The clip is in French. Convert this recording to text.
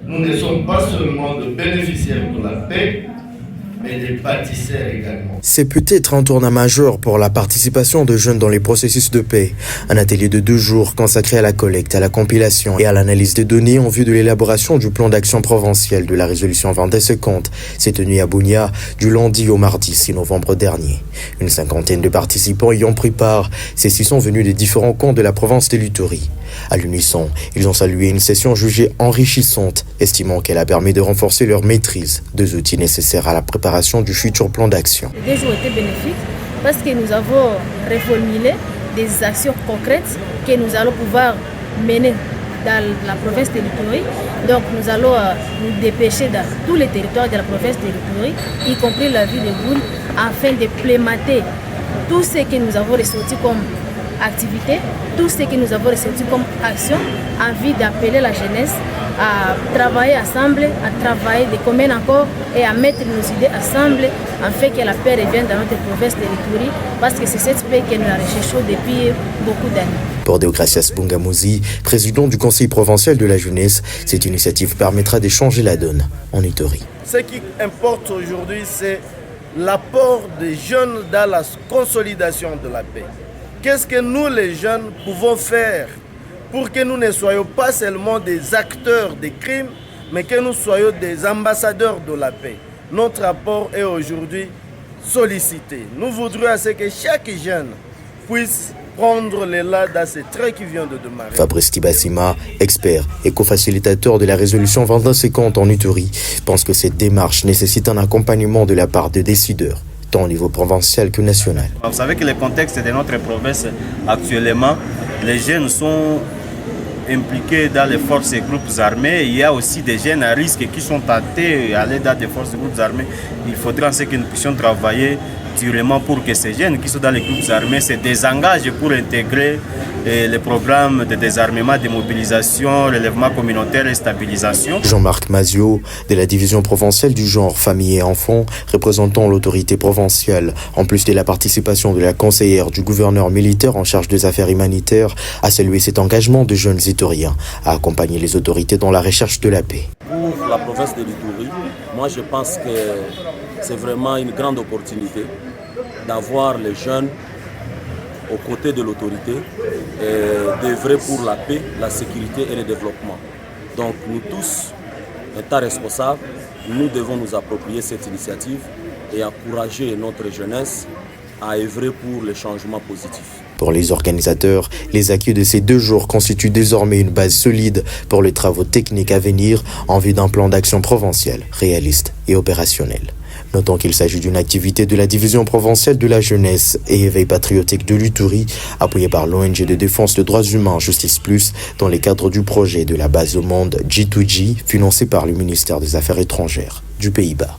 nous ne sommes pas seulement des bénéficiaires de la paix, mais des bâtisseurs également. C'est peut-être un tournant majeur pour la participation de jeunes dans les processus de paix. Un atelier de 2 jours consacré à la collecte, à la compilation et à l'analyse des données en vue de l'élaboration du plan d'action provincial de la résolution 2250 s'est tenu à Bunia du lundi au mardi 6 novembre dernier. Une cinquantaine de participants y ont pris part. Ceux-ci sont venus des différents coins de la province de l'Ituri. À l'unisson, ils ont salué une session jugée enrichissante, estimant qu'elle a permis de renforcer leur maîtrise des outils nécessaires à la préparation du futur plan d'action. Les 2 jours étaient bénéfiques parce que nous avons reformulé des actions concrètes que nous allons pouvoir mener dans la province de l'Ituri. Donc nous allons nous dépêcher dans tous les territoires de la province de l'Ituri, y compris la ville de Goul, afin d'implémenter tout ce que nous avons ressorti comme activité, tout ce que nous avons ressorti comme action, en vue d'appeler la jeunesse à travailler ensemble, à travailler de commun accord et à mettre nos idées ensemble afin que la paix revienne dans notre province de l'Ituri, parce que c'est cette paix que nous la recherchons depuis beaucoup d'années. Pour Deogracias Bungamuzi, président du Conseil provincial de la jeunesse, cette initiative permettra de changer la donne en Ituri. Ce qui importe aujourd'hui, c'est l'apport des jeunes dans la consolidation de la paix. Qu'est-ce que nous, les jeunes, pouvons faire pour que nous ne soyons pas seulement des acteurs des crimes, mais que nous soyons des ambassadeurs de la paix? Notre apport est aujourd'hui sollicité. Nous voudrions que chaque jeune puisse prendre l'élan dans ces traits qui viennent de démarrer. Fabrice Tibassima, expert et co-facilitateur de la résolution 2250 en Ituri, pense que cette démarche nécessite un accompagnement de la part des décideurs, tant au niveau provincial que national. Vous savez que le contexte de notre province actuellement, les jeunes sont impliqués dans les forces et groupes armés. Il y a aussi des jeunes à risque qui sont tentés d'aller dans des forces et groupes armés. Il faudra que nous puissions travailler durement pour que ces jeunes qui sont dans les groupes armés se désengagent pour intégrer les programmes de désarmement, de mobilisation, relèvement communautaire et stabilisation. Jean-Marc Mazio, de la division provinciale du genre famille et enfants, représentant l'autorité provinciale, en plus de la participation de la conseillère du gouverneur militaire en charge des affaires humanitaires, a salué cet engagement de jeunes Itoriens à accompagner les autorités dans la recherche de la paix. Pour la province de l'Ituri, moi je pense que c'est vraiment une grande opportunité d'avoir les jeunes aux côtés de l'autorité et d'œuvrer pour la paix, la sécurité et le développement. Donc nous tous, États responsables, nous devons nous approprier cette initiative et encourager notre jeunesse à œuvrer pour les changements positifs. Pour les organisateurs, les acquis de ces 2 jours constituent désormais une base solide pour les travaux techniques à venir en vue d'un plan d'action provincial, réaliste et opérationnel. Notons qu'il s'agit d'une activité de la division provinciale de la jeunesse et éveil patriotique de l'Ituri, appuyée par l'ONG de défense des droits humains Justice Plus, dans le cadre du projet de la base au monde G2G, financé par le ministère des Affaires étrangères du Pays-Bas.